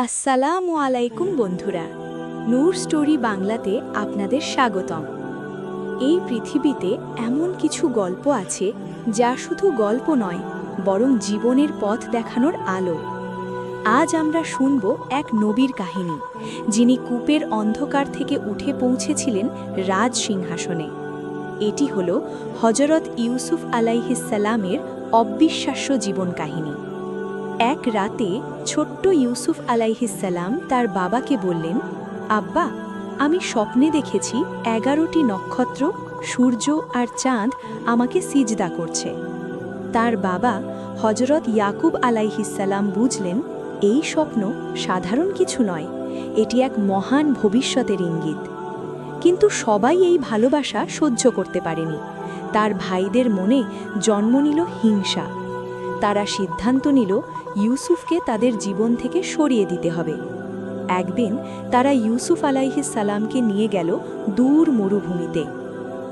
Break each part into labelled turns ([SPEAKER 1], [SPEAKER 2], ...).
[SPEAKER 1] আসসালামু আলাইকুম বন্ধুরা, নূর স্টোরি বাংলাতে আপনাদের স্বাগতম। এই পৃথিবীতে এমন কিছু গল্প আছে যা শুধু গল্প নয়, বরং জীবনের পথ দেখানোর আলো। আজ আমরা শুনব এক নবীর কাহিনী, যিনি কূপের অন্ধকার থেকে উঠে পৌঁছেছিলেন রাজ সিংহাসনে। এটি হল হযরত ইউসুফ আলাইহিসসালামের অবিশ্বাস্য জীবন কাহিনী। এক রাতে ছোট্ট ইউসুফ আলাইহিসসালাম তার বাবাকে বললেন, আব্বা, আমি স্বপ্নে দেখেছি 11টি নক্ষত্র, সূর্য আর চাঁদ আমাকে সিজদা করছে। তার বাবা হযরত ইয়াকুব আলাইহিসসালাম বুঝলেন, এই স্বপ্ন সাধারণ কিছু নয়, এটি এক মহান ভবিষ্যতের ইঙ্গিত। কিন্তু সবাই এই ভালোবাসা সহ্য করতে পারেনি। তার ভাইদের মনে জন্ম নিল হিংসা। তারা সিদ্ধান্ত নিল ইউসুফকে তাদের জীবন থেকে সরিয়ে দিতে হবে। একদিন তারা ইউসুফ আলাইহিসসালামকে নিয়ে গেল দূর মরুভূমিতে।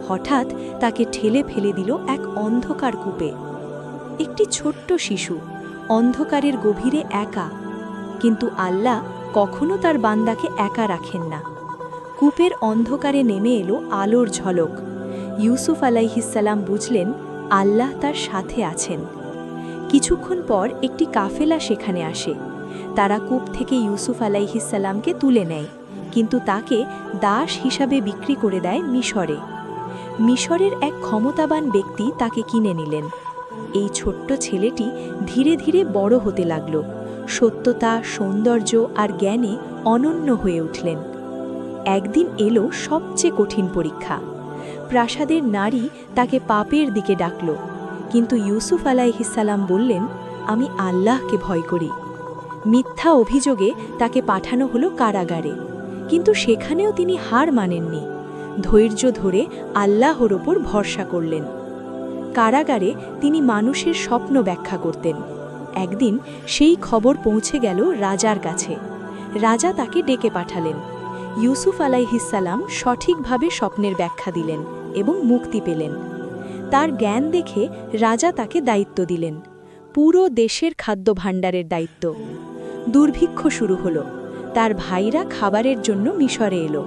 [SPEAKER 1] হঠাৎ তাকে ঠেলে ফেলে দিল এক অন্ধকার কূপে। একটি ছোট্ট শিশু অন্ধকারের গভীরে একা, কিন্তু আল্লাহ কখনো তার বান্দাকে একা রাখেন না। কূপের অন্ধকারে নেমে এলো আলোর ঝলক। ইউসুফ আলাইহিসসালাম বুঝলেন, আল্লাহ তার সাথে আছেন। কিছুক্ষণ পর একটি কাফেলা সেখানে আসে। তারা কূপ থেকে ইউসুফ আলাইহিসসালামকে তুলে নেয়, কিন্তু তাকে দাস হিসাবে বিক্রি করে দেয় মিশরে। মিশরের এক ক্ষমতাবান ব্যক্তি তাকে কিনে নিলেন। এই ছোট্ট ছেলেটি ধীরে ধীরে বড় হতে লাগল, সত্যতা, সৌন্দর্য আর জ্ঞানে অনন্য হয়ে উঠলেন। একদিন এলো সবচেয়ে কঠিন পরীক্ষা। প্রাসাদের নারী তাকে পাপের দিকে ডাকল, কিন্তু ইউসুফ আলাইহিসসালাম বললেন, আমি আল্লাহকে ভয় করি। মিথ্যা অভিযোগে তাকে পাঠানো হলো কারাগারে, কিন্তু সেখানেও তিনি হার মানেননি। ধৈর্য ধরে আল্লাহর ওপর ভরসা করলেন। কারাগারে তিনি মানুষের স্বপ্ন ব্যাখ্যা করতেন। একদিন সেই খবর পৌঁছে গেল রাজার কাছে। রাজা তাকে ডেকে পাঠালেন। ইউসুফ আলাইহিসসালাম সঠিকভাবে স্বপ্নের ব্যাখ্যা দিলেন এবং মুক্তি পেলেন। তার জ্ঞান দেখে রাজা তাকে দায়িত্ব দিলেন, পুরো দেশের খাদ্য ভাণ্ডারের দায়িত্ব। দুর্ভিক্ষ শুরু হলো। তার ভাইরা খাবারের জন্য মিশরে এলো,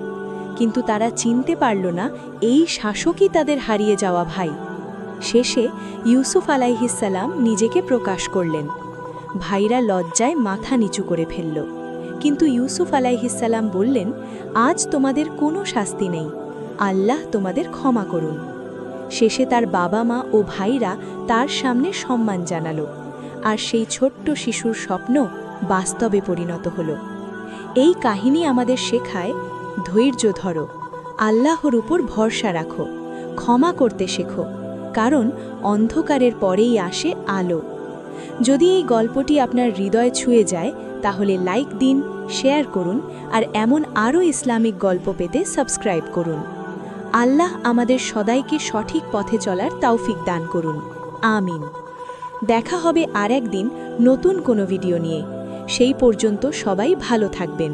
[SPEAKER 1] কিন্তু তারা চিনতে পারল না এই শাসকই তাদের হারিয়ে যাওয়া ভাই। শেষে ইউসুফ আলাইহিসসালাম নিজেকে প্রকাশ করলেন। ভাইরা লজ্জায় মাথা নিচু করে ফেলল, কিন্তু ইউসুফ আলাইহিসসালাম বললেন, আজ তোমাদের কোনো শাস্তি নেই, আল্লাহ তোমাদের ক্ষমা করুন। শেষে তার বাবা মা ও ভাইরা তার সামনে সম্মান জানালো, আর সেই ছোট্ট শিশুর স্বপ্ন বাস্তবে পরিণত হলো। এই কাহিনী আমাদের শেখায়, ধৈর্য ধরো, আল্লাহর উপর ভরসা রাখো, ক্ষমা করতে শেখো, কারণ অন্ধকারের পরেই আসে আলো। যদি এই গল্পটি আপনার হৃদয় ছুঁয়ে যায়, তাহলে লাইক দিন, শেয়ার করুন, আর এমন আরও ইসলামিক গল্প পেতে সাবস্ক্রাইব করুন। আল্লাহ আমাদের সদাইকে সঠিক পথে চলার তৌফিক দান করুন। আমিন। দেখা হবে আর একদিন নতুন কোনো ভিডিও নিয়ে। সেই পর্যন্ত সবাই ভালো থাকবেন।